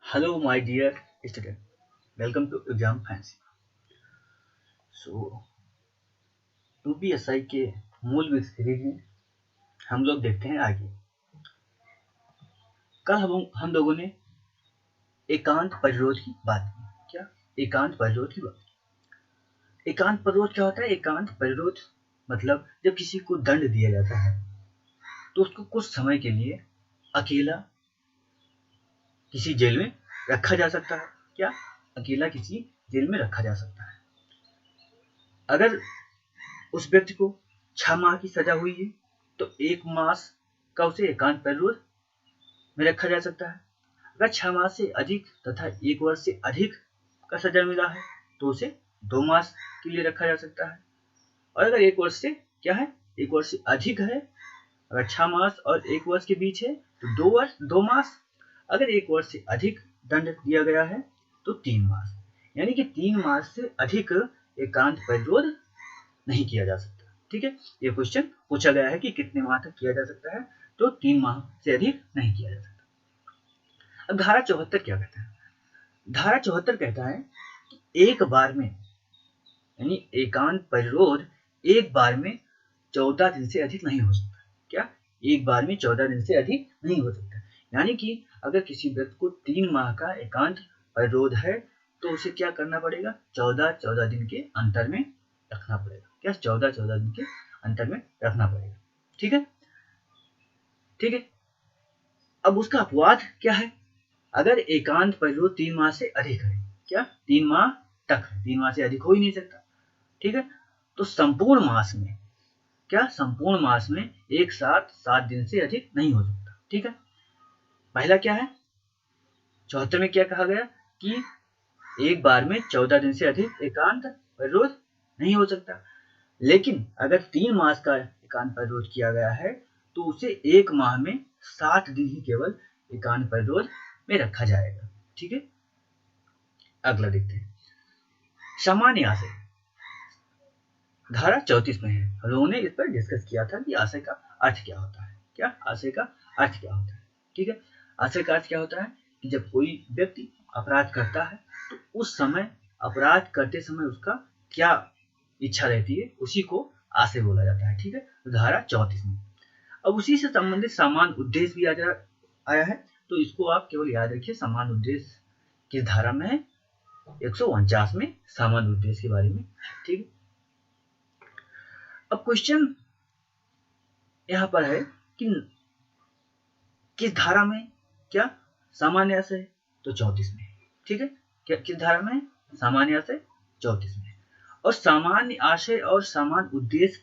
Hello, my dear student. Welcome to Exam Fancy. So, 2PSI के मूल web series में हम लोग देखते हैं आगे। कल हम लोगों ने एकांत परिरोध की बात की। क्या? एकांत परिरोध की बात की। एकांत परिरोध क्या होता है? एकांत परिरोध मतलब जब किसी को दंड दिया जाता है तो उसको कुछ समय के लिए अकेला किसी जेल में रखा जा सकता है। क्या? अकेला किसी जेल में रखा जा सकता है। अगर उस व्यक्ति को 6 माह की सजा हुई है तो 1 मास का उसे एकांत परिरोध में रखा जा सकता है। अगर 6 माह से अधिक तथा 1 वर्ष से अधिक का सजा मिला है तो उसे 2 मास के लिए रखा जा सकता है। और अगर 1 वर्ष से क्या है, 1 वर्ष से अधिक है, अगर 6 मास और 1 वर्ष के बीच है तो 2 मास। अगर 1 वर्ष से अधिक दंड दिया गया है तो 3 मास, यानी कि 3 मास से अधिक एकांत परिरोध नहीं किया जा सकता। ठीक है, ये क्वेश्चन पूछा गया है कि कितने माह तक किया जा सकता है, तो 3 माह से अधिक नहीं किया जा सकता। अब धारा 74 क्या कहता है? धारा 74 कहता है कि एक बार में, यानी एकांत परिरोध एक बार में 14 दिन से अधिक नहीं हो सकता। क्या? एक बार में 14 दिन से अधिक नहीं हो सकता। यानी कि अगर किसी व्यक्ति को 3 माह का एकांत परिरोध है तो उसे क्या करना पड़ेगा? 14 दिन के अंतर में रखना पड़ेगा। क्या? 14 दिन के अंतर में रखना पड़ेगा। ठीक है, ठीक है। अब उसका अपवाद क्या है? अगर एकांत परिरोध 3 माह से अधिक है, क्या 3 माह तक है, 3 माह से अधिक हो ही नहीं सकता। ठीक है, तो संपूर्ण मास में, क्या संपूर्ण मास में एक साथ 7 दिन से अधिक नहीं हो सकता। ठीक है, पहला क्या है? 74 में क्या कहा गया कि एक बार में 14 दिन से अधिक एकांत परिरोध नहीं हो सकता। लेकिन अगर 3 मास का एकांत परिरोध किया गया है तो उसे 1 माह में 7 दिन ही केवल एकांत परिरोध में रखा जाएगा। ठीक है, अगला देखते हैं। सामान्य आशय धारा 34 में है। हम लोगों ने इस पर डिस्कस किया था कि आशय का अर्थ क्या होता है। क्या आशय का अर्थ क्या होता है? ठीक है, आशय का अर्थ क्या होता है कि जब कोई व्यक्ति अपराध करता है तो उस समय अपराध करते समय उसका क्या इच्छा रहती है, उसी को आशय बोला जाता है। ठीक है, तो धारा 34 में। अब उसी से संबंधित समान उद्देश्य भी आया है, तो इसको आप केवल याद रखिए। समान उद्देश्य किस धारा में है? 149 में समान उद्देश्य के बारे में। ठीक है, अब क्वेश्चन यहां पर है कि किस धारा में क्या सामान्य आशय है? तो 34 में। ठीक है, क्या किस धारा में? सामान्य आशय 34 में। और सामान्य आशय और समान उद्देश्य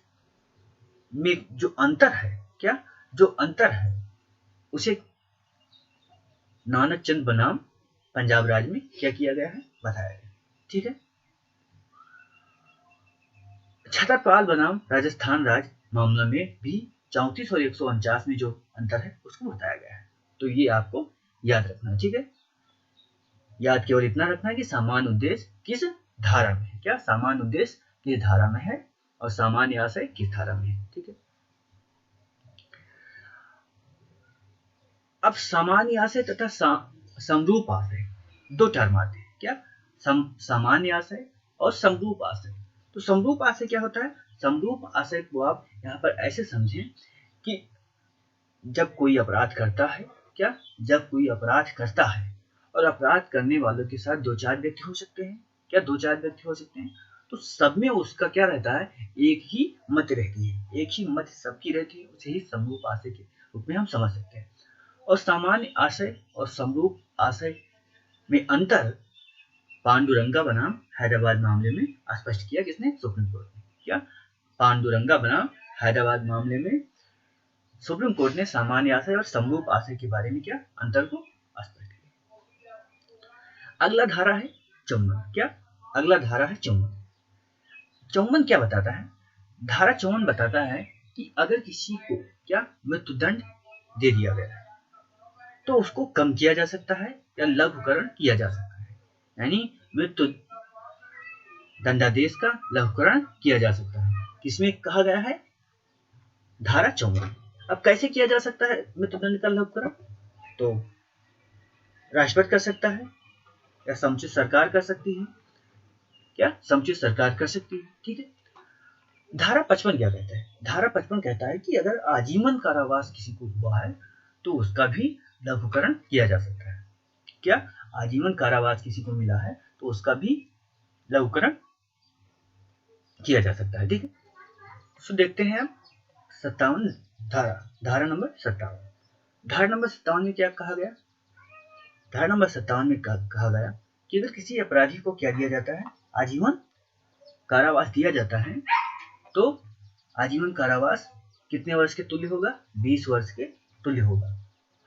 में जो अंतर है, क्या जो अंतर है उसे नानक चंद बनाम पंजाब राज्य में क्या किया गया है, बताया गया। ठीक है, छतरपाल बनाम राजस्थान राज्य मामला में भी 34 और 149 में जो अंतर है उसको बताया गया है। तो ये आपको याद रखना है। ठीक है, याद केवल इतना रखना है कि समान उद्देश्य किस धारा में है। क्या समान उद्देश्य किस धारा में है और सामान्य आशय किस धारा में है। ठीक है, अब सामान्य आशय तथा समरूप आशय दो टर्म आते हैं। क्या सामान्य आशय और समरूप आशय। तो समरूप आशय क्या होता है? समरूप आशय को आप यहाँ पर ऐसे समझें कि जब कोई अपराध करता है, क्या जब कोई अपराध करता है और अपराध करने वालों के साथ 2-4 व्यक्ति हो सकते हैं। क्या 2-4 व्यक्ति हो सकते हैं? तो सब में उसका क्या रहता है? एक ही मत रहती है, एक ही मत सबकी रहती है। उसे ही समरूप आशय के रूप में हम समझ सकते हैं। और सामान्य आशय और समरूप आशय में अंतर पांडुरंगा बनाम हैदराबाद मामले में स्पष्ट किया किसने? सुप्रीम कोर्ट ने। क्या पांडुरंगा बनाम हैदराबाद मामले में सुप्रीम कोर्ट ने सामान्य आशय और समरूप आशय के बारे में क्या अंतर को स्पष्ट किया। अगला धारा है 54। क्या अगला धारा है 54। 54 क्या बताता है? धारा 54 बताता है कि अगर किसी को क्या मृत्युदंड दे दिया गया है तो उसको कम किया जा सकता है या लघुकरण किया जा सकता है। यानी मृत्यु दंडादेश का लघुकरण किया जा सकता है। किसमें कहा गया है? धारा 54। अब कैसे किया जा सकता है मृत्युदंड का लघुकरण? तो राष्ट्रपति कर सकता है या समुचित सरकार कर सकती है, क्या समुचित सरकार कर सकती है, ठीक है। धारा 55 क्या कहता है? धारा 55 कहता है कि अगर आजीवन कारावास किसी को हुआ है तो उसका भी लघुकरण किया जा सकता है। क्या आजीवन कारावास किसी को मिला है तो उसका भी लघुकरण किया जा सकता है, ठीक है। तो देखते हैं हम 57 धारा नंबर 57। धारा नंबर 57 में क्या कहा गया? धारा नंबर 57 में कहा गया कि अगर किसी अपराधी को क्या दिया जाता है? आजीवन कारावास दिया जाता है तो आजीवन कारावास कितने वर्ष के तुल्य होगा? 20 वर्ष के तुल्य होगा।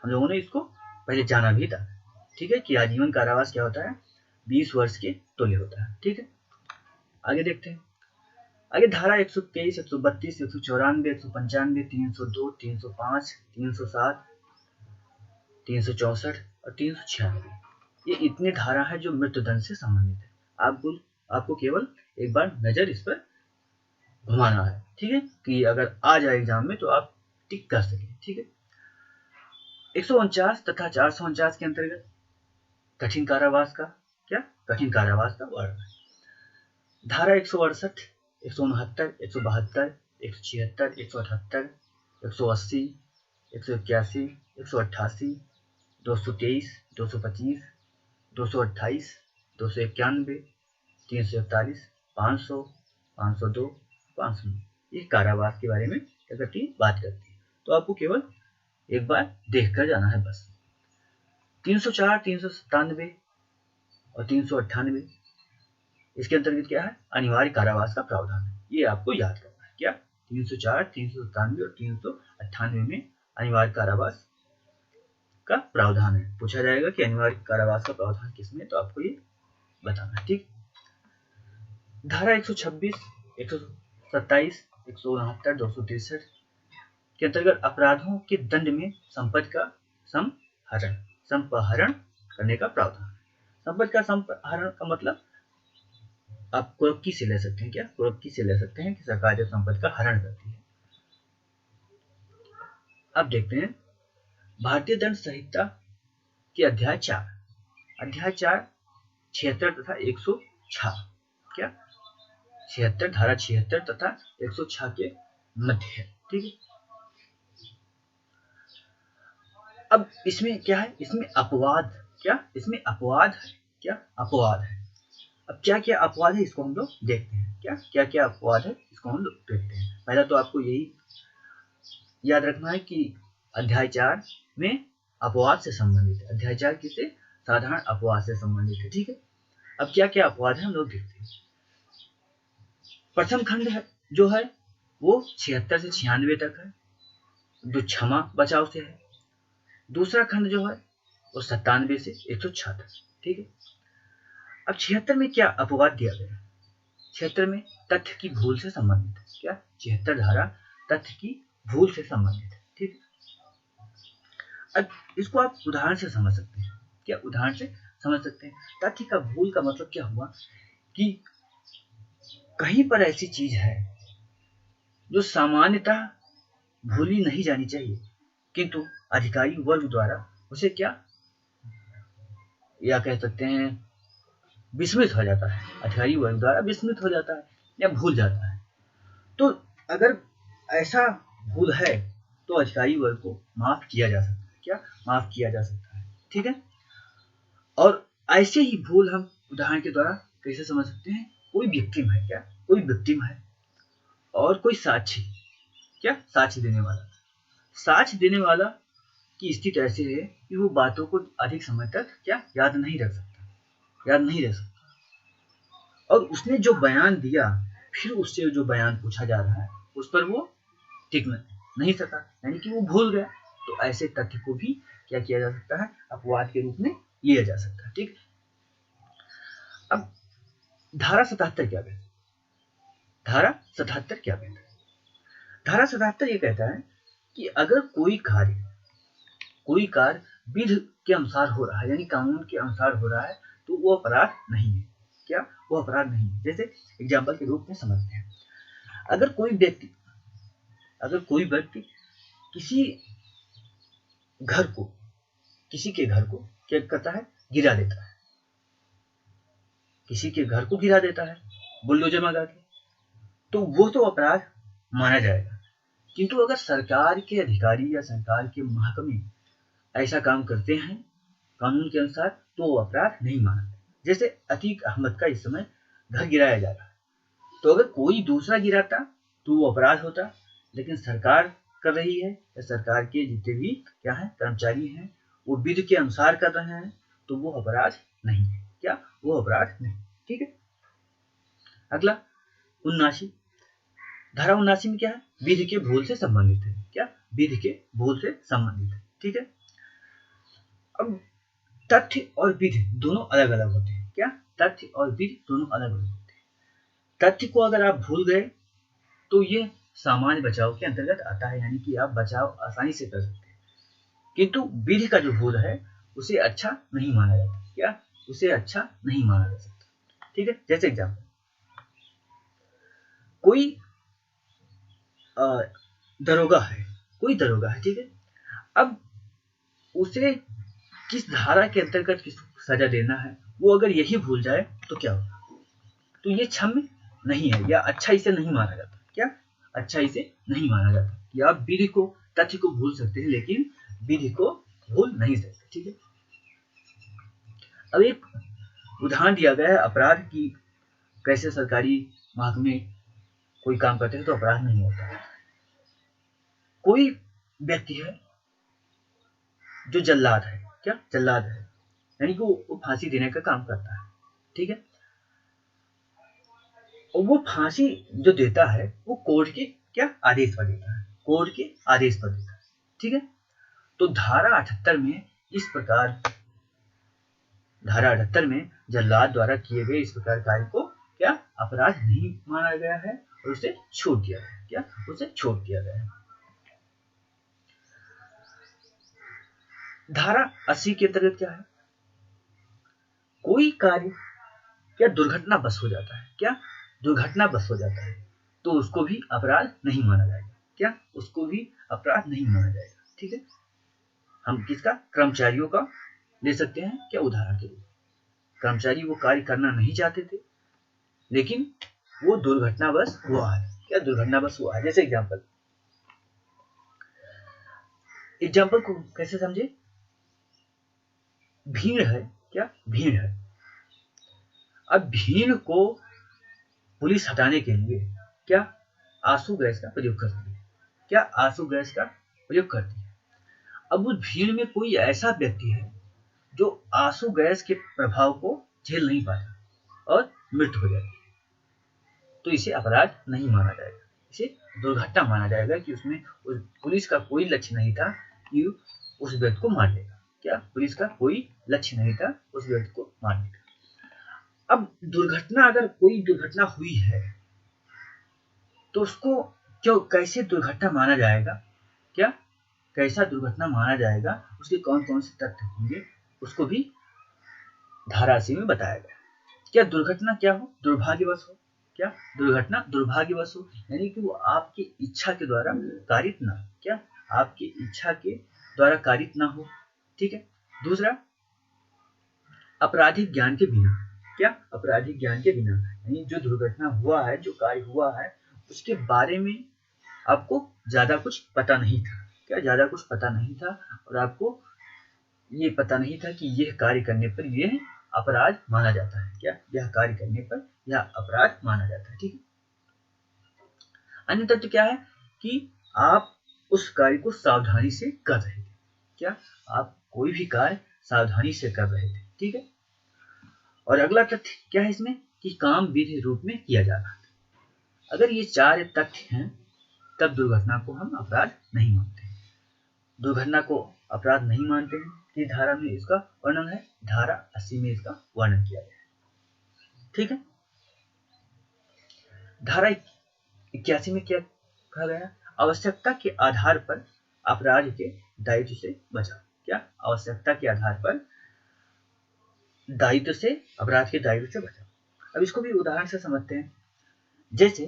हम लोगों ने इसको पहले जाना भी था, ठीक है, कि आजीवन कारावास क्या होता है? 20 वर्ष के तुल्य होता है, ठीक है। आगे देखते हैं। आगे धारा 123, 132, 194, 195, 302, 305, 307, 364 और 396, ये इतने धारा है जो मृत्युदंड से संबंधित है। आपको केवल एक बार नजर इस पर घुमाना है, ठीक है, कि अगर आ जाए एग्जाम में तो आप टिक कर सके, ठीक है। 149 तथा 449 के अंतर्गत कठिन कारावास का क्या? कठिन कारावास का वर्णन है। धारा 168, 169, 172, 176, 178, 180, 181, 188, 223, 225, 228, 291, 341, 500, 502, 509, ये कारावास के बारे में क्या करती है? बात करती है। तो आपको केवल एक बार देख कर जाना है बस। 304, 397 और 398, इसके अंतर्गत क्या है? अनिवार्य कारावास का प्रावधान है। ये आपको याद करना है। क्या? 304, 397 और 398 में अनिवार्य कारावास का प्रावधान है। पूछा जाएगा कि अनिवार्य कारावास का प्रावधान किसमें, तो आपको ये बताना है, ठीक। धारा 126, 127, 169, 263 के अंतर्गत अपराधों के दंड में संपत्ति का संपहरण करने का प्रावधान है। संपत्ति का संपहरण का मतलब आप कुर्की से ले सकते हैं। क्या? कुर्की से ले सकते हैं कि सरकार जब संपत्ति का हरण करती है। अब देखते हैं भारतीय दंड संहिता के अध्याय 4, 76 तथा 106, क्या 76, धारा 76 तथा 106 के मध्य है, ठीक है। अब इसमें क्या है? इसमें अपवाद, क्या इसमें अपवाद है? क्या अपवाद है? अब क्या क्या अपवाद है इसको हम लोग देखते हैं। क्या क्या अपवाद है इसको हम लोग देखते हैं। पहला तो आपको यही याद रखना है कि अध्याय 4 में अपवाद से संबंधित है। अध्याय 4 किससे? साधारण अपवाद से संबंधित है, ठीक है। अब क्या क्या अपवाद है हम लोग देखते हैं। प्रथम खंड है जो है वो 76 से 96 तक है, जो क्षमा बचाव से है। दूसरा खंड जो है वो 97 से 106 तक, ठीक है। अब 76 में क्या अपवाद दिया गया है? 76 में तथ्य की भूल से संबंधित है। क्या? 76 धारा तथ्य की भूल से संबंधित है, ठीक है। अब इसको आप उदाहरण से समझ सकते हैं। क्या उदाहरण से समझ सकते हैं? तथ्य का भूल का मतलब क्या हुआ कि कहीं पर ऐसी चीज है जो सामान्यतः भूली नहीं जानी चाहिए, किंतु अधिकारी वर्ग द्वारा उसे क्या या कह सकते हैं विस्मृत हो जाता है। अधिकारी वर्ग द्वारा विस्मृत हो जाता है या भूल जाता है। तो अगर ऐसा भूल है तो अधिकारी वर्ग को माफ किया जा सकता है। क्या? माफ किया जा सकता है, ठीक है। और ऐसे ही भूल हम उदाहरण के द्वारा कैसे समझ सकते हैं? कोई विक्टिम है, क्या कोई विक्टिम है और कोई साक्षी, क्या साक्ष्य देने वाला, साक्ष्य देने वाला की स्थिति ऐसी है कि वो बातों को अधिक समय तक क्या याद नहीं रख सकता और उसने जो बयान दिया फिर उससे जो बयान पूछा जा रहा है उस पर वो टिक नहीं सका, यानी कि वो भूल गया। तो ऐसे तथ्य को भी क्या किया जा सकता है? अपवाद के रूप में लिया जा सकता है, ठीक। अब धारा 77 क्या कहता है? धारा 77 क्या कहता है? धारा 77 ये कहता है कि अगर कोई कार्य विधि के अनुसार हो रहा है, यानी कानून के अनुसार हो रहा है, तो वो अपराध नहीं है। क्या? वो अपराध नहीं है। जैसे एग्जाम्पल के रूप में समझते हैं। अगर कोई व्यक्ति किसी के घर को क्या करता है, गिरा देता है, किसी के घर को गिरा देता है बुलडोजर मंगा के, तो वो तो अपराध माना जाएगा। किंतु अगर सरकार के अधिकारी या सरकार के महकमे ऐसा काम करते हैं कानून के अनुसार, तो वो अपराध नहीं माना जाएगा। जैसे अतीक अहमद का इस समय घर गिराया जा रहा है, तो अगर कोई दूसरा गिराता तो वो अपराध होता, लेकिन सरकार कर रही है या सरकार के जितने भी क्या है कर्मचारी हैं वो विधि के अनुसार कर रहे हैं, तो वो अपराध नहीं है। क्या, वो अपराध नहीं। ठीक है। अगला 79, धारा 79 में क्या है, विधि के भूल से संबंधित है। क्या, विधि के भूल से संबंधित है। ठीक है। अब तथ्य और विधि दोनों अलग अलग होते हैं। क्या, तथ्य और विधि दोनों अलग अलग होते हैं। तथ्य को अगर आप भूल गए तो ये सामान्य बचाव के अंतर्गत आता है, यानी कि आप बचाव आसानी से कर सकते हैं। किंतु विधि का जो भूल है उसे अच्छा नहीं माना जाता। क्या, उसे अच्छा नहीं माना जा सकता। ठीक है। जैसे एग्जाम्पल, कोई दरोगा है, कोई दरोगा है, ठीक है। अब उसे किस धारा के अंतर्गत किस सजा देना है, वो अगर यही भूल जाए तो क्या होगा, तो ये क्षम्य नहीं है या अच्छा इसे नहीं माना जाता। क्या, अच्छा इसे नहीं माना जाता कि आप विधि को, तथ्य को भूल सकते हैं लेकिन विधि को भूल नहीं सकते। ठीक है। अब एक उदाहरण दिया गया है अपराध की, कैसे सरकारी महकमे कोई काम करते हैं तो अपराध नहीं होता। कोई व्यक्ति है जो जल्लाद है। क्या, जल्लाद है, यानी कि वो फांसी देने का काम करता है। ठीक है। और वो फांसी जो देता है वो कोर्ट के क्या आदेश पर देता है, कोर्ट के आदेश पर देता है। ठीक है। तो धारा 78 में इस प्रकार, धारा 78 में जल्लाद द्वारा किए गए इस प्रकार कार्य को क्या अपराध नहीं माना गया है और उसे छोड़ दिया गया। क्या, उसे छोड़ दिया गया है। धारा 80 के अंतर्गत क्या है, कोई कार्य क्या दुर्घटना बस हो जाता है, क्या दुर्घटना बस हो जाता है, तो उसको भी अपराध नहीं माना जाएगा। क्या, उसको भी अपराध नहीं माना जाएगा। ठीक है। हम किसका, कर्मचारियों का ले सकते हैं क्या उदाहरण के लिए। कर्मचारी वो कार्य करना नहीं चाहते थे लेकिन वो दुर्घटनावश हुआ है। क्या, दुर्घटनावश हुआ है। जैसे एग्जाम्पल, एग्जाम्पल को कैसे समझे, भीड़ है। क्या, भीड़ है। अब भीड़ को पुलिस हटाने के लिए क्या आंसू गैस का प्रयोग करती है। क्या, आंसू गैस का प्रयोग करती है। अब उस भीड़ में कोई ऐसा व्यक्ति है जो आंसू गैस के प्रभाव को झेल नहीं पाता और मृत्यु हो जाती है, तो इसे अपराध नहीं माना जाएगा, इसे दुर्घटना माना जाएगा कि उसमें पुलिस का कोई लक्ष्य नहीं था कि उस व्यक्ति को मार देगा। क्या, पुलिस का कोई लक्ष्य नहीं था उस व्यक्ति को मारने का। अब दुर्घटना, अगर कोई दुर्घटना हुई है तो उसको क्यों, कैसे दुर्घटना माना जाएगा, क्या कैसा दुर्घटना माना जाएगा, उसके कौन कौन से तथ्य होंगे, उसको भी धारा 80 में बताया गया। क्या दुर्घटना क्या हो, दुर्भाग्यवश हो। क्या, दुर्घटना दुर्भाग्यवश हो, यानी कि वो आपकी इच्छा के द्वारा कारित ना, क्या आपकी इच्छा के द्वारा कारित ना हो। ठीक है। दूसरा, आपराधिक ज्ञान के बिना। क्या, आपराधिक ज्ञान के बिना, यानी जो दुर्घटना हुआ है, जो कार्य हुआ है, उसके बारे में आपको ज्यादा कुछ पता नहीं था। क्या, ज्यादा कुछ पता नहीं था और आपको ये पता नहीं था कि यह कार्य करने पर यह अपराध माना जाता है। क्या, यह कार्य करने पर यह अपराध माना जाता है। ठीक है। अन्य तथ्य क्या है कि आप उस कार्य को सावधानी से कर रहे थे। क्या, आप कोई भी कार्य सावधानी से कर रहे थे। ठीक है। और अगला तथ्य क्या है इसमें, कि काम विधि रूप में किया जा रहा था। अगर ये चार तथ्य हैं तब दुर्घटना को हम अपराध नहीं मानते हैं। दुर्घटना को अपराध नहीं मानते हैं, इस धारा में इसका वर्णन है, धारा 80 में इसका वर्णन किया गया है। ठीक है। धारा 81 में क्या कहा गया, आवश्यकता के आधार पर अपराध के दायित्व से बचाव। क्या, आवश्यकता के आधार पर दायित्व से, अपराध के दायित्व से बचाव। अब इसको भी उदाहरण से समझते हैं। जैसे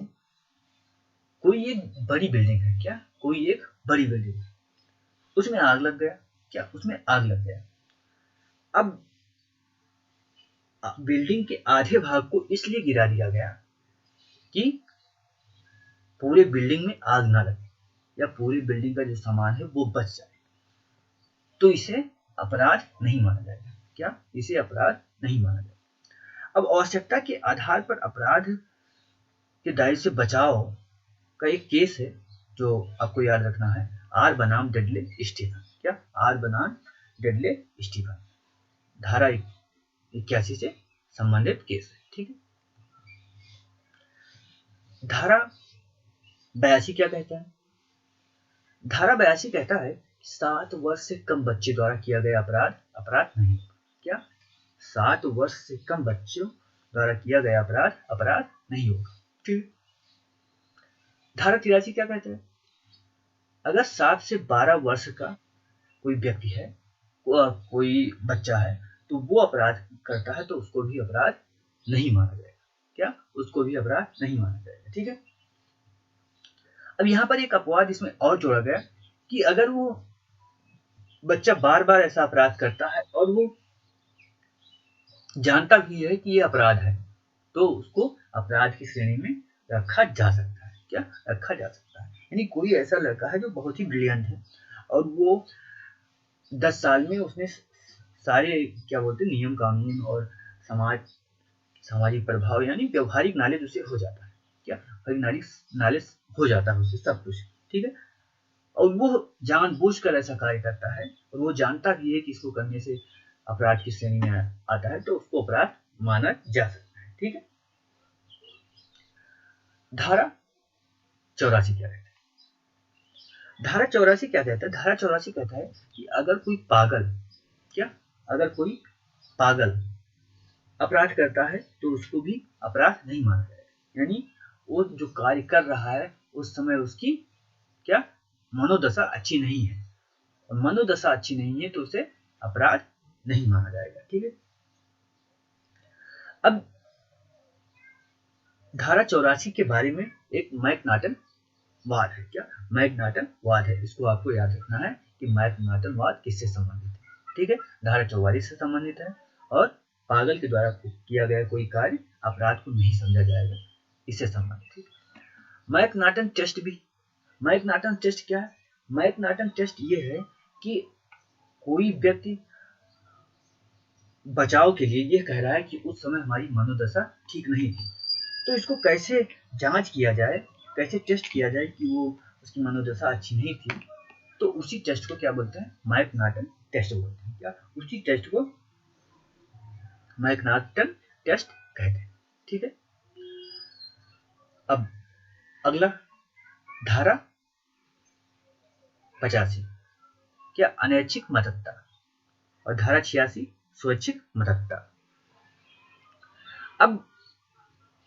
कोई एक बड़ी बिल्डिंग है। क्या, कोई एक बड़ी बिल्डिंग है, उसमें आग लग गया। क्या, उसमें आग लग गया। अब बिल्डिंग के आधे भाग को इसलिए गिरा दिया गया कि पूरे बिल्डिंग में आग ना लगे या पूरी बिल्डिंग का जो सामान है वो बच जाए, तो इसे अपराध नहीं माना जाएगा। क्या? इसे अपराध नहीं माना जाएगा। अब आवश्यकता के आधार पर अपराध के दायरे से बचाव का एक केस है जो आपको याद रखना है, आर बनाम डेडले स्टीफन। क्या? आर बनाम डेडले स्टीफन, धारा 81 से संबंधित केस है। ठीक है। धारा 82 क्या कहता है? धारा 82 कहता है 7 वर्ष से कम बच्चे द्वारा किया गया अपराध अपराध नहीं होगा। क्या? 7 वर्ष से कम बच्चों द्वारा किया गया अपराध अपराध नहीं होगा। ठीक। धारा 83 क्या कहता है? अगर 7 से 12 वर्ष का कोई व्यक्ति है, कोई बच्चा है, तो वो अपराध करता है तो उसको भी अपराध नहीं माना जाएगा। क्या? उसको भी अपराध नहीं माना जाएगा। ठीक है। अब यहाँ पर एक अपवाद इसमें और जोड़ा गया कि अगर वो बच्चा बार बार ऐसा अपराध करता है और वो जानता भी है कि ये अपराध है, तो उसको अपराध की श्रेणी में रखा जा सकता है। क्या? रखा जा सकता है। यानी कोई ऐसा लड़का है जो बहुत ही ब्रिलियंट है और वो 10 साल में उसने सारे क्या बोलते हैं नियम कानून और सामाजिक प्रभाव यानी व्यवहारिक नॉलेज उसे हो जाता है। क्या? नॉलेज हो जाता है उसे सब कुछ। ठीक है। और वो जानबूझकर ऐसा कार्य करता है और वो जानता भी है कि इसको करने से अपराध की श्रेणी में आता है, तो उसको अपराध माना जा सकता है। ठीक है। धारा 84 क्या कहता है? धारा 84 क्या कहता है? धारा 84 कहता है कि अगर कोई पागल अगर कोई पागल अपराध करता है तो उसको भी अपराध नहीं माना जाएगा। यानी वो जो कार्य कर रहा है उस समय उसकी क्या मनोदशा अच्छी नहीं है, और मनोदशा अच्छी नहीं है तो उसे अपराध नहीं माना जाएगा। ठीक है। अब धारा 84 के बारे में एक मैकनाटन वाद है। क्या? मैकनाटन वाद है। इसको आपको याद रखना है कि मैकनाटन वाद किससे संबंधित है। ठीक है। धारा 44 से संबंधित है और पागल के द्वारा किया गया कोई कार्य अपराध को नहीं समझा जाएगा, इससे संबंधित है। मैकनाटन टेस्ट भी। मैकनाटन टेस्ट क्या है? मैकनाटन टेस्ट ये है कि कोई व्यक्ति बचाव के लिए ये कह रहा है कि उस समय हमारी मनोदशा ठीक नहीं थी, तो इसको कैसे जांच किया जाए, कैसे टेस्ट किया जाए कि वो उसकी मनोदशा अच्छी नहीं थी, तो उसी टेस्ट को क्या बोलते हैं? मैकनाटन टेस्ट बोलते हैं। क्या? उसी टेस्ट को मैकनाटन टेस्ट कहते हैं। ठीक है। अब अगला धारा 85 क्या? अनैच्छिक मतदाता, और धारा 86 स्वैच्छिक मतदाता। अब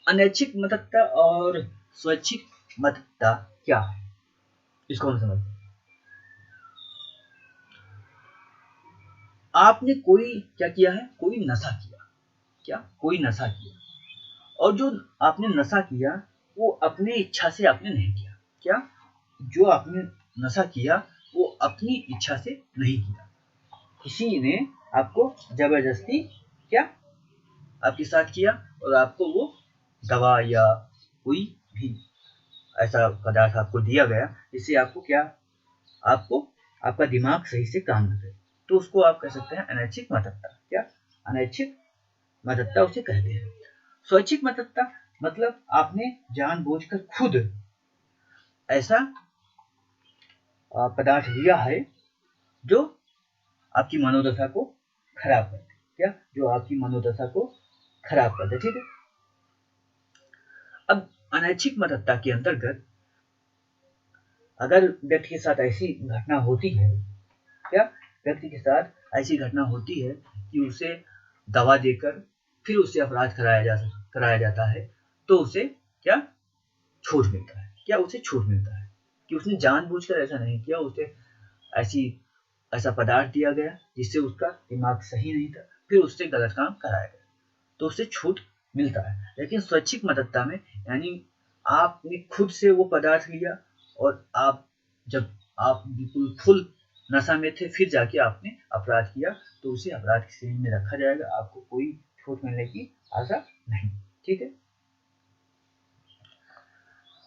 अनैच्छिक मतदाता और स्वैच्छिक मतदाता क्या है, इसको हम समझते हैं। आपने कोई क्या किया है? कोई नशा किया। क्या? कोई नशा किया, और जो आपने नशा किया वो अपनी इच्छा से आपने नहीं किया। क्या? जो आपने नशा किया वो अपनी इच्छा से नहीं किया, किसी ने आपको जबरदस्ती क्या आपके साथ किया और आपको वो दवा या कोई भी ऐसा पदार्थ आपको दिया गया जिससे आपको क्या आपको आपका दिमाग सही से काम न करे, तो उसको आप कह सकते हैं अनैच्छिक मतदाता। क्या? अनैच्छिक मतदाता उसे कहते हैं। स्वैच्छिक मतदाता मतलब आपने जानबूझकर खुद ऐसा पदार्थ लिया है जो आपकी मनोदशा को खराब कर दे। क्या? जो आपकी मनोदशा को खराब कर दे। ठीक है। अब अनैच्छिक मतदाता के अंतर्गत अगर व्यक्ति के साथ ऐसी घटना होती है, क्या व्यक्ति के साथ ऐसी घटना होती है कि उसे दवा देकर फिर उससे अपराध कराया जाता है, तो उसे क्या छूट मिलता है। क्या? उसे छूट मिलता है कि उसने जानबूझकर ऐसा नहीं किया, उसे ऐसा पदार्थ दिया गया जिससे उसका दिमाग सही नहीं था, फिर उससे गलत काम कराया गया, तो उससे छूट मिलता है। लेकिन स्वैच्छिक मतदाता में यानी आपने खुद से वो पदार्थ लिया और जब आप बिल्कुल फुल नशा में थे फिर जाके आपने अपराध किया तो उसे अपराध की श्रेणी में रखा जाएगा, आपको कोई छूट मिलने की आशा नहीं। ठीक है।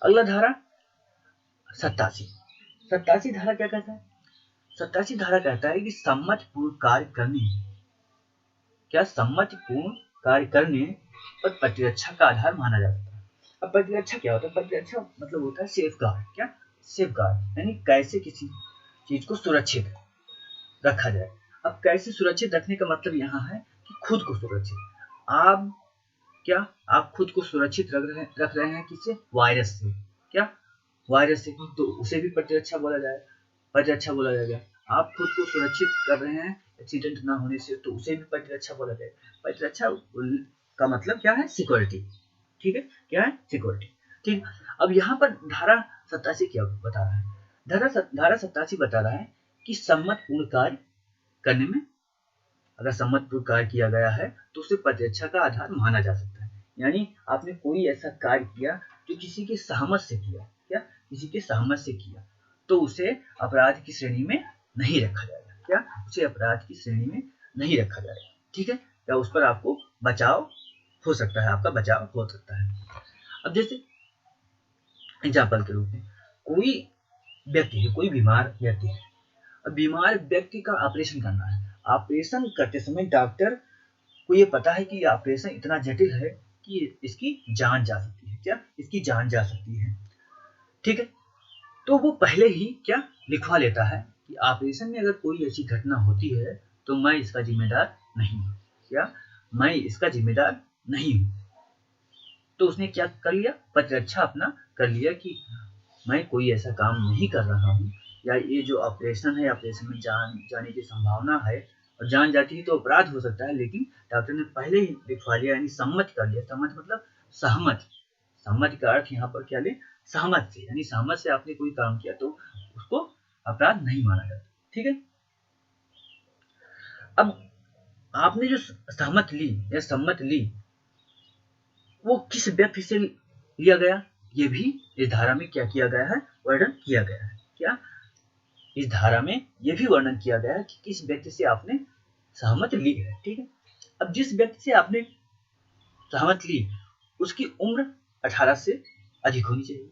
अगला धारा 87। 87 धारा क्या कहता है? 87 धारा कहता है कि सम्मतिपूर्ण कार्य करने, क्या सम्मतिपूर्ण कार्य करने पर प्रतिरक्षा का आधार माना जाता है। अब प्रतिरक्षा क्या होता है? प्रतिरक्षा मतलब होता है सेफ गार्ड। क्या? सेफ गार्ड, यानी कैसे किसी चीज को सुरक्षित रखा जाए। अब कैसे सुरक्षित रखने का मतलब यहाँ है कि खुद को सुरक्षित, आप क्या आप खुद को सुरक्षित रख रहे हैं किससे? वायरस से। क्या? वायरस से, तो उसे भी प्रतिरक्षा बोला जाए, प्रतिरक्षा बोला जाएगा। आप खुद को सुरक्षित कर रहे हैं एक्सीडेंट ना होने से, तो उसे भी प्रतिरक्षा बोला जाएगा। प्रतिरक्षा का मतलब क्या है? सिक्योरिटी। ठीक है, क्या है? सिक्योरिटी। ठीक। अब यहाँ पर धारा 87 क्या बता रहा है? धारा 87 बता रहा है कि सम्मतपूर्ण कार्य करने में, अगर सम्मतपूर्ण कार्य किया गया है तो उसे प्रतिरक्षा का आधार माना जा सकता है। यानी आपने कोई ऐसा कार्य किया जो किसी के सहमत से किया, क्या? किसी के सहमत से किया, तो उसे अपराध की श्रेणी में नहीं रखा जाएगा। क्या? उसे अपराध की श्रेणी में नहीं रखा जाएगा। ठीक है, या उस पर आपको बचाव हो सकता है, आपका बचाव हो सकता है। अब जैसे एग्जाम्पल के रूप में कोई व्यक्ति है, कोई बीमार व्यक्ति है, अब बीमार व्यक्ति का ऑपरेशन करना है। ऑपरेशन करते समय डॉक्टर को ये पता है कि ऑपरेशन इतना जटिल है कि इसकी जान जा सकती है। क्या? इसकी जान जा सकती है। ठीक है, तो वो पहले ही क्या लिखवा लेता है कि ऑपरेशन में अगर कोई ऐसी घटना होती है तो मैं इसका जिम्मेदार नहीं हूँ। क्या? मैं इसका जिम्मेदार नहीं हूँ। तो उसने क्या कर लिया? प्रतिरक्षा अपना कर लिया कि मैं कोई ऐसा काम नहीं कर रहा हूँ, या ये जो ऑपरेशन है, ऑपरेशन में जान जाने की संभावना है, और जान जाती है तो अपराध हो सकता है, लेकिन डॉक्टर ने पहले ही लिखवा लिया, यानी सम्मत कर लिया। सम्मत मतलब सहमत। सम्मत का अर्थ यहाँ पर क्या ले? सहमत से, यानी सहमत से आपने कोई काम किया तो उसको अपराध नहीं माना जाता। ठीक है। अब आपने जो सहमत ली या सम्मत ली, वो किस व्यक्ति से लिया गया, ये भी इस धारा में क्या किया गया है? वर्णन किया गया है। क्या? इस धारा में ये भी वर्णन किया गया है कि किस व्यक्ति से आपने सहमत ली है। ठीक है। अब जिस व्यक्ति से आपने सहमत ली उसकी उम्र 18 से अधिक होनी चाहिए।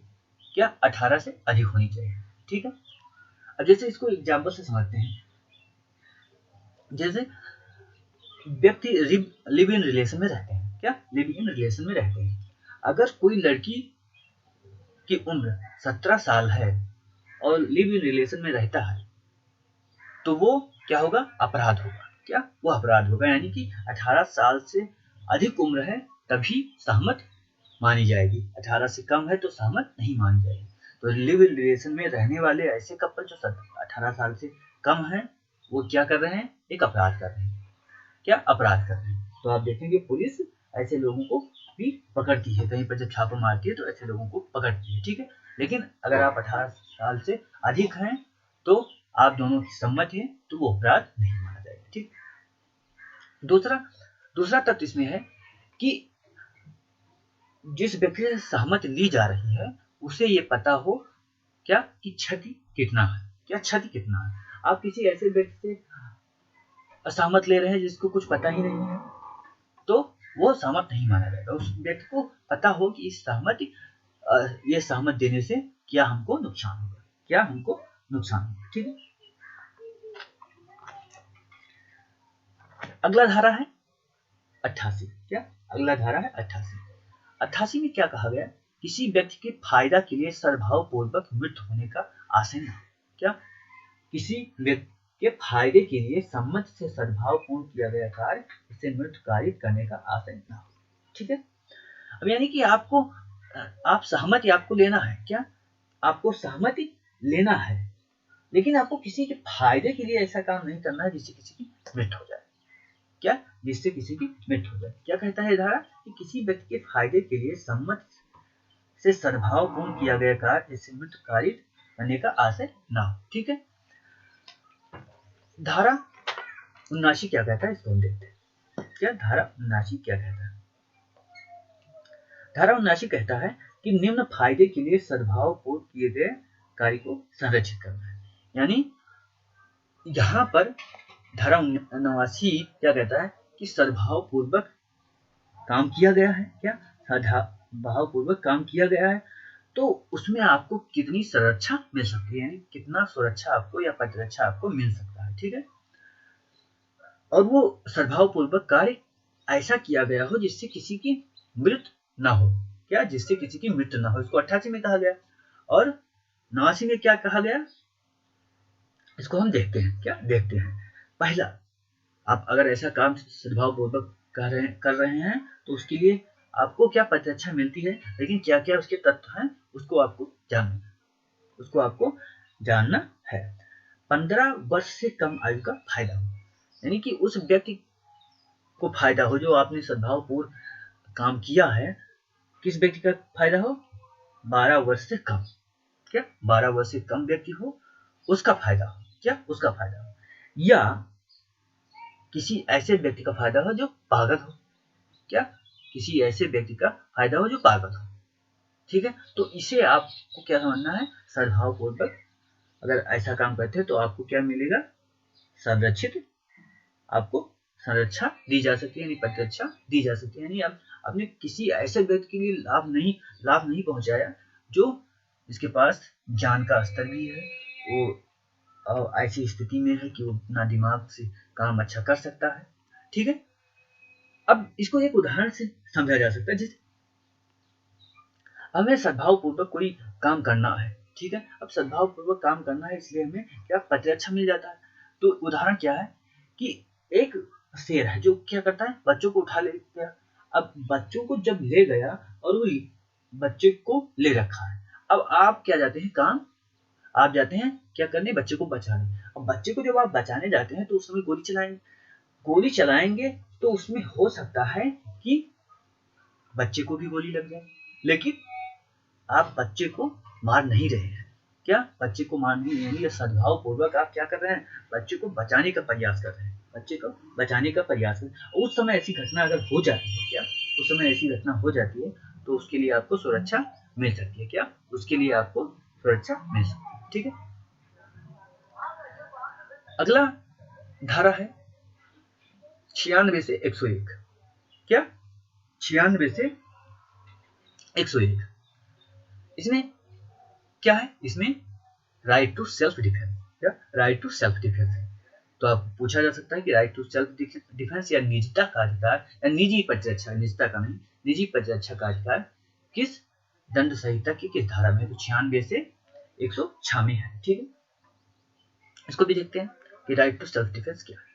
क्या? 18 से अधिक होनी चाहिए। ठीक है। अब जैसे इसको एग्जाम्पल से समझते हैं। जैसे व्यक्ति लिव इन रिलेशन में रहते हैं। क्या? लिव इन रिलेशन में रहते हैं। अगर कोई लड़की की उम्र 17 साल है और लिव इन रिलेशन में रहता है तो वो क्या होगा? अपराध होगा। क्या? वो अपराध होगा, यानी कि 18 साल से अधिक उम्र है तभी सहमत मानी जाएगी, 18 से कम है तो सहमत नहीं मानी जाएगी। तो लिव इन रिलेशन में रहने वाले ऐसे कपल जो 18 साल से कम है वो क्या कर रहे हैं? एक अपराध कर रहे हैं। क्या? अपराध कर रहे हैं। तो आप देखेंगे पुलिस ऐसे लोगों को भी पकड़ती है, कहीं पर जब छापा मारती है तो ऐसे लोगों को पकड़ती है। ठीक है। लेकिन अगर आप 18 साल से अधिक हैं तो आप दोनों की सम्मति है तो वो अपराध नहीं माना जाएगा। ठीक। दूसरा तथ्य इसमें है कि जिस व्यक्ति से सहमति ली जा रही है उसे ये पता हो क्या कि क्षति कितना है। क्या? क्षति कितना है। आप किसी ऐसे व्यक्ति से असहमत ले रहे हैं जिसको कुछ पता ही नहीं है तो वो सहमत नहीं माना जाएगा। उस व्यक्ति को पता हो कि इस सहमति ये सहमत देने से क्या हमको नुकसान होगा, क्या हमको नुकसान होगा। ठीक है। अगला धारा है 88। क्या? अगला धारा है 88। 88 में क्या कहा गया? किसी व्यक्ति के फायदा के लिए सद्भाव पूर्वक मृत्यु होने का आशय न। क्या? किसी व्यक्ति के फायदे के लिए सम्मत से सद्भाव पूर्ण किया गया कार्य इसे मृत्यु कारित करने का आशय न हो। ठीक है। अब यानी कि आप सहमति आपको लेना है। क्या? आपको सहमति लेना है, लेकिन आपको किसी के फायदे के लिए ऐसा काम नहीं करना है जिससे किसी की मृत्यु हो जाए। क्या? जिससे किसी की मृत्यु हो जाए। क्या कहता है धारा? कि किसी व्यक्ति के फायदे के लिए सम्मत से सद्भाव पूर्ण किया गया कार्य जिससे मृत्यु कारित करने का आशय ना हो। ठीक है। धारा 79 क्या कहता है इसको हम देखते हैं। क्या? धारा 79 क्या कहता है? धारा 79 कहता है कि निम्न फायदे के लिए सद्भाव पूर्ण किए गए कार्य को संरक्षित करना है। यानी यहाँ पर धारा 79 क्या कहता है कि सद्भाव पूर्वक काम किया गया है। क्या सद्भाव पूर्वक काम किया गया है, तो उसमें आपको कितनी सुरक्षा मिल सकती है, यानी कितना सुरक्षा आपको या प्रतिरक्षा आपको मिल सकता है। ठीक है, और वो सद्भाव पूर्वक कार्य ऐसा किया गया हो जिससे किसी की मृत्यु ना हो। क्या, जिससे किसी की मृत्यु ना हो, इसको 88 में कहा गया। और 89 में क्या कहा गया, इसको हम देखते हैं। क्या देखते हैं, पहला, आप अगर ऐसा काम सद्भाव पूर्वक कर रहे हैं तो उसके लिए आपको क्या प्रतिरक्षा मिलती है, लेकिन क्या क्या उसके तत्व हैं उसको आपको जानना है। 15 वर्ष से कम आयु का फायदा हो, यानी कि उस व्यक्ति को फायदा हो जो आपने सद्भाव पूर्व काम किया है। किस व्यक्ति का फायदा हो, 12 वर्ष से कम। क्या, 12 वर्ष से कम व्यक्ति हो उसका फायदा हो। क्या, उसका फायदा हो, या किसी ऐसे व्यक्ति का फायदा हो जो पागल हो। क्या, किसी ऐसे व्यक्ति का फायदा हो जो पागल हो। ठीक है, तो इसे आपको क्या समझना है, सद्भाव पूर्वक अगर ऐसा काम करते हैं तो आपको क्या मिलेगा, संरक्षित, आपको संरक्षा दी जा सकती है, यानी प्रतिरक्षा दी जा सकती है। यानी आपने किसी ऐसे व्यक्ति के लिए लाभ नहीं पहुंचाया जो जिसके पास ज्ञान का स्तर भी है, वो ऐसी स्थिति में है कि वो अपना दिमाग से काम अच्छा कर सकता है। ठीक है, अब इसको एक उदाहरण से समझा जा सकता है। जैसे हमें सद्भाव पूर्वक कोई काम करना है, ठीक है, अब सद्भाव पूर्वक काम करना है इसलिए हमें क्या प्रतिरक्षा मिल जाता है। तो उदाहरण क्या है कि एक शेर है जो क्या करता है, बच्चों को उठा ले गया। अब बच्चों को जब ले गया और वो बच्चे को ले रखा है, अब आप क्या जाते हैं आप जाते हैं क्या करने, बच्चे को बचाने। अब बच्चे को जब आप बचाने जाते हैं तो उस समय गोली चलाएंगे तो उसमें हो सकता है कि बच्चे को भी गोली लग जाए, लेकिन आप बच्चे को मार नहीं रहे हैं। क्या, बच्चे को मार नहीं रहे हैं, सद्भाव पूर्वक आप क्या कर रहे हैं, बच्चे को बचाने का प्रयास कर रहे हैं, बच्चे को बचाने का प्रयास कर। उस समय ऐसी घटना अगर हो जाती है, क्या उस समय ऐसी घटना हो जाती है तो उसके लिए आपको सुरक्षा मिल सकती है। क्या, उसके लिए आपको सुरक्षा मिल सकती है। ठीक है, अगला धारा है 96 से 101। क्या, 96 से 101, इसमें क्या है, इसमें राइट टू सेल्फ डिफेंस। क्या, राइट टू सेल्फ डिफेंस है। तो आप पूछा जा सकता है कि राइट टू सेल्फ डिफेंस या निजता का अधिकार या निजी प्रतिरक्षा, निजता का नहीं, निजी प्रतिरक्षा का अधिकार किस दंड संहिता की किस धारा में, तो 96 से 106 में है। ठीक है, इसको भी देखते हैं कि राइट टू सेल्फ डिफेंस क्या है।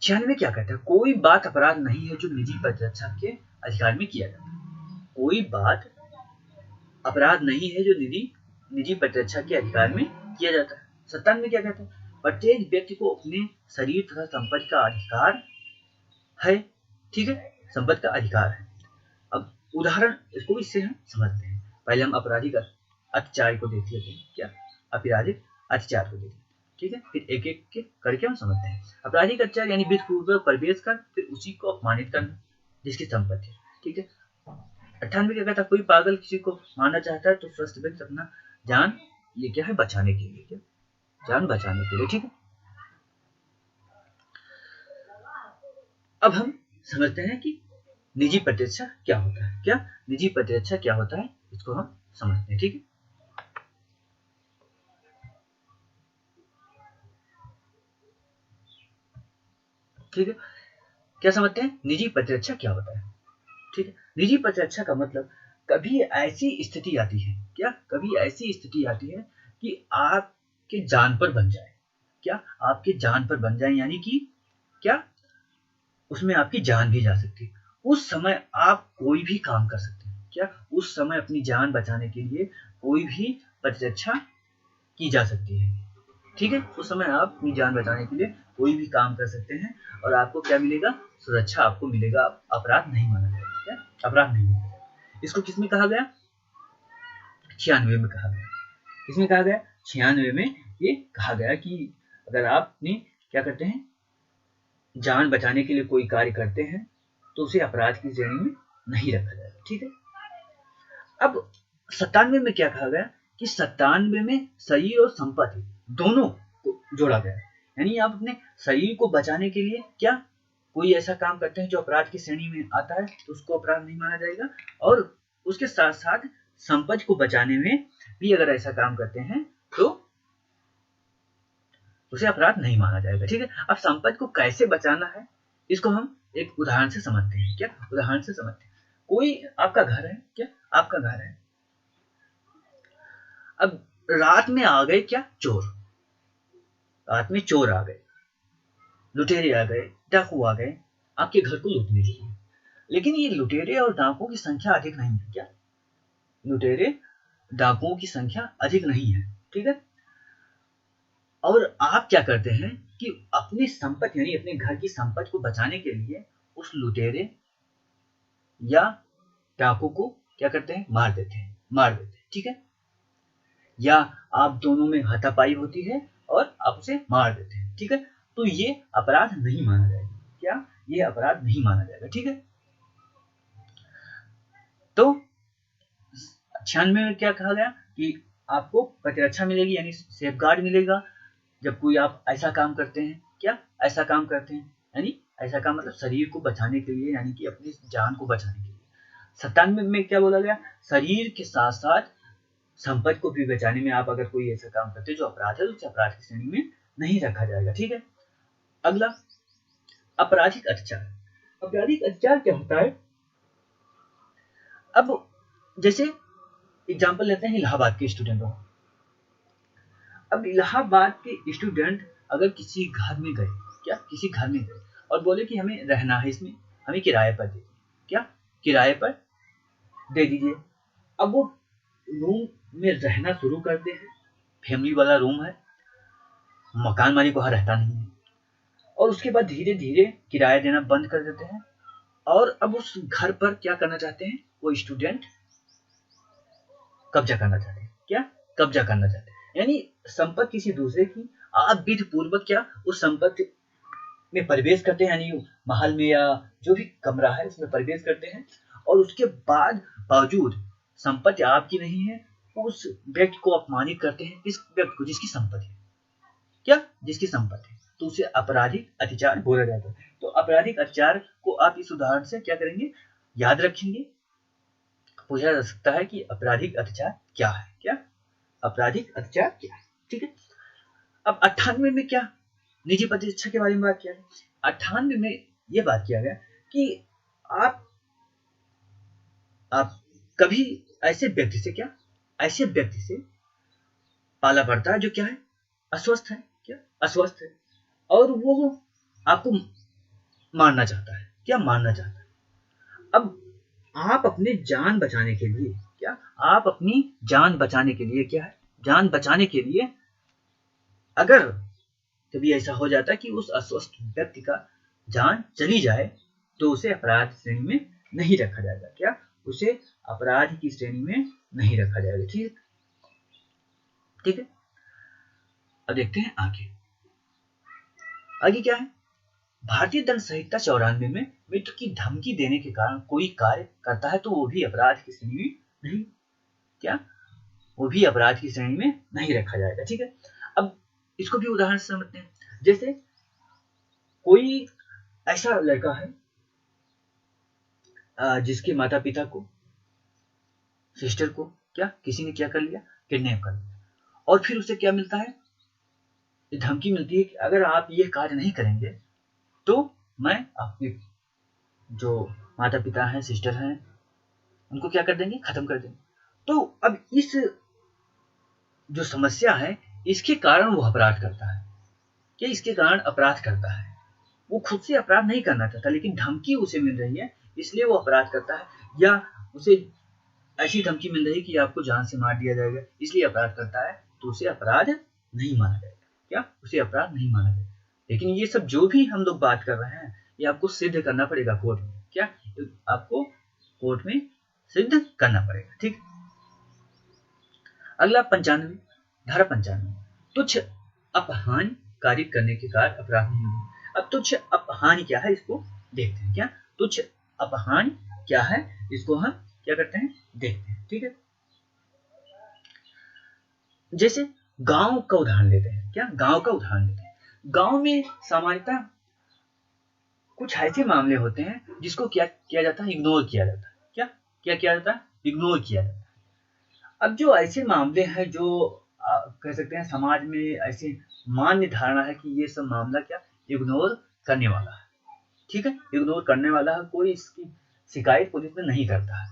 96 में क्या कहता है, कोई बात अपराध नहीं है जो निजी प्रतिरक्षा के अधिकार में किया जाता है। कोई बात अपराध नहीं है जो निजी प्रतिरक्षा के अधिकार में किया जाता है। 97 में क्या कहता है, प्रत्येक व्यक्ति को अपने शरीर तथा संपत्ति का अधिकार है। ठीक है, संपत्ति का अधिकार है। अब उदाहरण इसको इससे हम समझते हैं। पहले हम आपराधिक अत्याचार को देख लेते हैं। क्या, आपराधिक अत्याचार को देखें। ठीक है, फिर एक एक के करके हम समझते हैं। आपराधिक अत्याचार यानी विधिपूर्वक प्रवेश कर फिर उसी को अपमानित करना जिसकी संपत्ति है। ठीक है, 98 क्या कहता है, कोई पागल किसी को मारना चाहता है तो स्वस्थ व्यक्ति अपना जान, ये क्या है, बचाने के लिए, क्या, जान बचाने के लिए। ठीक है, अब हम समझते हैं कि निजी प्रतिरक्षा क्या होता है। क्या, निजी प्रतिरक्षा क्या होता है, इसको हम समझते हैं। ठीक है, ठीक है, क्या समझते हैं, निजी प्रतिरक्षा क्या होता है। ठीक है, निजी प्रतिरक्षा का मतलब कभी ऐसी स्थिति आती है, क्या, कभी ऐसी स्थिति आती है कि आपके जान पर बन जाए। क्या, आपके जान पर बन जाए, यानी कि क्या, उसमें आपकी जान भी जा सकती है। उस समय आप कोई भी काम कर सकते हैं। क्या, उस समय अपनी जान बचाने के लिए कोई भी प्रतिरक्षा की जा सकती है। ठीक है, उस समय आप अपनी जान बचाने के लिए कोई भी काम कर सकते हैं और आपको क्या मिलेगा, सुरक्षा आपको मिलेगा, अपराध नहीं माना जाएगा। क्या, अपराध नहीं माना जाएगा। इसको किसमें कहा गया, 96 में कहा गया। किसमें कहा गया, 96 में ये कहा गया कि अगर आपने क्या करते हैं, जान बचाने के लिए कोई कार्य करते हैं तो उसे अपराध की श्रेणी में नहीं रखा जाएगा। ठीक है, अब 97 में क्या कहा गया कि 97 में शरीर और संपत्ति दोनों को जोड़ा गया। यानी आप अपने शरीर को बचाने के लिए क्या कोई ऐसा काम करते हैं जो अपराध की श्रेणी में आता है तो उसको अपराध नहीं माना जाएगा, और उसके साथ साथ संपत्ति को बचाने में भी अगर ऐसा काम करते हैं तो उसे अपराध नहीं माना जाएगा। ठीक है, अब संपत्ति को कैसे बचाना है इसको हम एक उदाहरण से समझते हैं। क्या उदाहरण से समझते हैं, कोई आपका घर है, क्या आपका घर है, अब रात में आ गए क्या चोर, रात में चोर आ गए, लुटेरे आ गए, डाकू आ गए आपके घर को लूटने के लिए। लेकिन ये लुटेरे और डाकुओं की संख्या अधिक नहीं है। क्या लुटेरे डाकुओं की संख्या अधिक नहीं है, ठीक है। और आप क्या करते हैं कि अपनी संपत्ति यानी अपने घर की संपत्ति को बचाने के लिए उस लुटेरे या डाकू को क्या करते हैं, मार देते हैं, ठीक है। या आप दोनों में हाथापाई होती है और आप उसे मार देते हैं, ठीक है। तो ये अपराध नहीं माना जाएगा। क्या ये अपराध नहीं माना जाएगा, ठीक है। तो 96 में क्या कहा गया कि आपको प्रतिरक्षा मिलेगी यानी सेफगार्ड मिलेगा जब कोई आप ऐसा काम करते हैं। क्या ऐसा काम करते हैं, यानी ऐसा काम मतलब शरीर को बचाने के लिए, यानी कि अपनी जान को बचाने के लिए। 97 में क्या बोला गया, शरीर के साथ साथ संपत्ति को भी बचाने में आप अगर कोई ऐसा काम करते हैं जो अपराध है, उसे अपराध की श्रेणी में नहीं रखा जाएगा, ठीक है। अगला आपराधिक अत्याचार। आपराधिक अत्याचार क्या होता है, अब जैसे एग्जांपल लेते हैं इलाहाबाद के स्टूडेंटों। अब इलाहाबाद के स्टूडेंट अगर किसी घर में गए, क्या किसी घर में गए और बोले कि हमें रहना है इसमें, हमें किराए पर दे दीजिए, क्या किराए पर दे दीजिए। अब वो रूम में रहना शुरू करते हैं, फैमिली वाला रूम है, मकान मालिक वहां रहता नहीं है, और उसके बाद धीरे धीरे किराया देना बंद कर देते हैं। और अब उस घर पर क्या करना चाहते हैं, वो स्टूडेंट कब्जा करना चाहते हैं। क्या कब्जा करना चाहते हैं, यानी संपत्ति किसी दूसरे की आप विधि पूर्वक क्या उस संपत्ति में प्रवेश करते हैं, यानी महल में या जो भी कमरा है उसमें प्रवेश करते हैं, और उसके बाद बावजूद संपत्ति आपकी नहीं है, उस व्यक्ति को अपमानित करते हैं, इस व्यक्ति को जिसकी संपत्ति है, क्या जिसकी संपत्ति है, तो उसे आपराधिक अत्याचार बोला जाता है। तो आपराधिक अत्याचार को आप इस उदाहरण से क्या करेंगे, याद रखेंगे। पूछा जा सकता है कि आपराधिक अत्याचार क्या है, क्या आपराधिक अत्याचार क्या है, ठीक है। अब 98 में क्या निजी प्रतिष्ठा के बारे में बात किया गया। 98 में यह बात किया गया कि आप कभी ऐसे व्यक्ति से क्या ऐसे व्यक्ति से पाला पड़ता है जो क्या है अस्वस्थ है, क्या अस्वस्थ है, और वो आपको मारना चाहता है, क्या मारना चाहता है। अब आप अपने जान बचाने के लिए, क्या आप अपनी जान बचाने के लिए, क्या है जान बचाने के लिए अगर कभी ऐसा हो जाता है कि उस अस्वस्थ व्यक्ति का जान चली जाए तो उसे अपराध श्रेणी में नहीं रखा जाएगा, क्या उसे अपराध की श्रेणी में नहीं रखा जाएगा, ठीक है। अब देखते हैं आगे क्या है। भारतीय दंड संहिता 94 में मृत्यु की धमकी देने के कारण कोई कार्य करता है तो वो भी अपराध की श्रेणी में नहीं, क्या वो भी अपराध की श्रेणी में नहीं रखा जाएगा, ठीक है। अब इसको भी उदाहरण से समझते हैं। जैसे कोई ऐसा लड़का है जिसके माता पिता को, सिस्टर को क्या किसी ने क्या कर लिया, किडनैप कर लिया, और फिर उसे क्या मिलता है, धमकी मिलती है कि अगर आप ये कार्य नहीं करेंगे तो मैं आपके जो माता पिता हैं, सिस्टर हैं, उनको क्या कर देंगे, खत्म कर देंगे। तो अब इस जो समस्या है इसके कारण वो अपराध करता है, कि इसके कारण अपराध करता है। वो खुद से अपराध नहीं करना चाहता लेकिन धमकी उसे मिल रही है इसलिए वो अपराध करता है, या उसे ऐसी धमकी मिल रही है कि आपको जान से मार दिया जाएगा इसलिए अपराध करता है, तो उसे अपराध नहीं माना जाएगा, क्या उसे अपराध नहीं माना जाएगा। लेकिन ये सब जो भी हम लोग बात कर रहे हैं ये आपको सिद्ध करना पड़ेगा कोर्ट में, क्या आपको कोर्ट में सिद्ध करना पड़ेगा, ठीक। अगला 95 धारा 95 तुच्छ अपहानि कार्य करने के कारण अपराध नहीं होगा। अब तुच्छ अपहानि क्या है इसको देखते हैं, क्या तुच्छ अपहानि क्या है इसको हम क्या करते हैं देखते हैं, ठीक है। जैसे गांव का उदाहरण लेते हैं, क्या गांव का उदाहरण लेते हैं। गांव में सामान्यतः कुछ ऐसे मामले होते हैं जिसको क्या किया जाता है, इग्नोर किया जाता है। क्या क्या किया जाता है, इग्नोर किया जाता है। अब जो ऐसे मामले हैं जो कह सकते हैं समाज में ऐसी मान्य धारणा है कि ये सब मामला क्या इग्नोर करने वाला है, ठीक है, इग्नोर करने वाला है, कोई इसकी शिकायत पुलिस में नहीं करता है।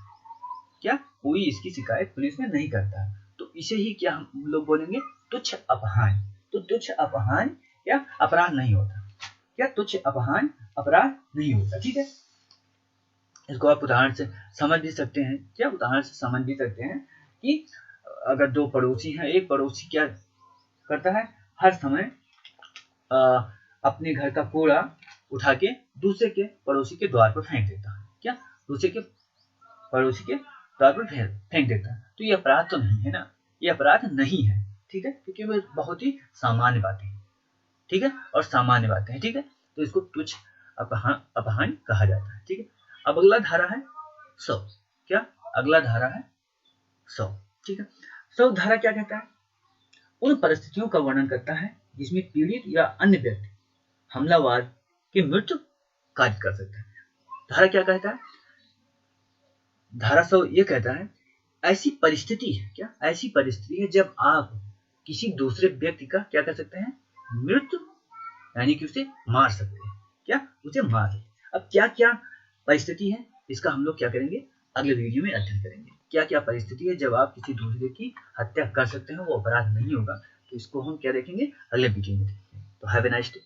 क्या कोई इसकी शिकायत पुलिस में नहीं करता है, तो इसे ही क्या हम लोग बोलेंगे, तुच्छ अपहान। तो तुच्छ अपहान या अपराध नहीं होता। क्या तुच्छ अपहान अपराध नहीं होता, ठीक है। इसको आप उदाहरण से समझ भी सकते हैं। क्या उदाहरण से समझ भी सकते हैं कि अगर दो पड़ोसी हैं, एक पड़ोसी क्या करता है, हर समय अपने घर का कूड़ा उठा के दूसरे के पड़ोसी के द्वार पर फेंक देता है। क्या दूसरे के पड़ोसी के द्वार पर फेंक देता है, तो ये अपराध तो नहीं है ना, ये अपराध नहीं है, ठीक है, क्योंकि वो बहुत ही सामान्य बातें हैं, ठीक है, और सामान्य बातें हैं, ठीक है, तो इसको तुच्छ अपहान कहा जाता है, ठीक है। अब अगला धारा है 100। क्या अगला धारा है 100, ठीक है। 100 धारा क्या कहता है, उन परिस्थितियों का वर्णन करता है जिसमें पीड़ित या अन्य व्यक्ति हमलावर की मृत्यु कार्य कर सकता है। धारा क्या कहता है, धारा 100 ये कहता है ऐसी परिस्थिति है, क्या ऐसी परिस्थिति है जब आप किसी दूसरे व्यक्ति का क्या कर सकते हैं, मृत्यु यानी कि उसे मार सकते हैं। क्या उसे मार सकते हैं। अब क्या क्या परिस्थिति है, इसका हम लोग क्या करेंगे, अगले वीडियो में अध्ययन करेंगे। क्या क्या परिस्थिति है जब आप किसी दूसरे की हत्या कर सकते हैं, वो अपराध नहीं होगा, तो इसको हम क्या देखेंगे, अगले वीडियो में देखेंगे। तो हैव ए नाइस डे।